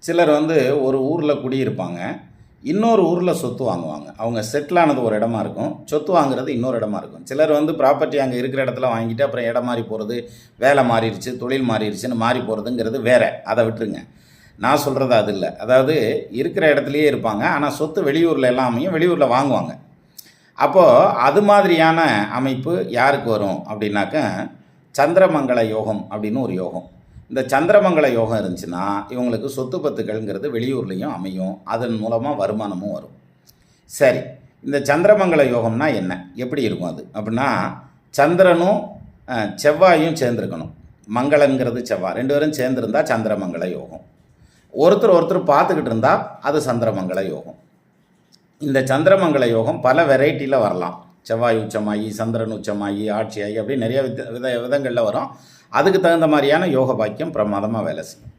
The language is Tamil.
சிலர் வந்து ஒரு ஊரில் குடியிருப்பாங்க, இன்னொரு ஊரில் சொத்து வாங்குவாங்க. அவங்க செட்டில் ஆனது ஒரு இடமா இருக்கும், சொத்து வாங்குறது இன்னொரு இடமா இருக்கும். சிலர் வந்து ப்ராப்பர்ட்டி அங்கே இருக்கிற இடத்துல வாங்கிட்டு அப்புறம் இடம் மாறி போகிறது, வேலை மாறிடுச்சு, தொழில் மாறிடுச்சுன்னு மாறி போகிறதுங்கிறது வேற. அதை விட்டுருங்க. நான் சொல்கிறது அது இல்லை. அதாவது இருக்கிற இடத்துலையே இருப்பாங்க, ஆனால் சொத்து வெளியூரில் எல்லாம் அமையும், வெளியூரில் வாங்குவாங்க. அப்போது அது மாதிரியான அமைப்பு யாருக்கு வரும் அப்படின்னாக்க, சந்திரமங்கல யோகம் அப்படின்னு ஒரு யோகம். இந்த சந்திரமங்கல யோகம் இருந்துச்சுன்னா இவங்களுக்கு சொத்து பத்துக்கள்ங்கிறது வெளியூர்லேயும் அமையும், அதன் மூலமாக வருமானமும் வரும். சரி, இந்த சந்திரமங்கல யோகம்னா என்ன, எப்படி இருக்கும் அது அப்படின்னா, சந்திரனும் செவ்வாயும் சேர்ந்துருக்கணும். மங்களங்கிறது செவ்வாய், ரெண்டு பேரும் சேர்ந்துருந்தா சந்திரமங்கல யோகம். ஒருத்தர் ஒருத்தர் பார்த்துக்கிட்டு இருந்தால் அது சந்திரமங்கல யோகம். இந்த சந்திரமங்கல யோகம் பல வெரைட்டியில் வரலாம். செவ்வாய் உச்சமாகி, சந்திரன் உச்சமாகி, ஆட்சியாகி, அப்படி நிறைய விதங்களில் வரும். அதுக்கு தகுந்த மாதிரியான யோக பாக்கியம் பிரமாதமாக வேலை செய்யும்.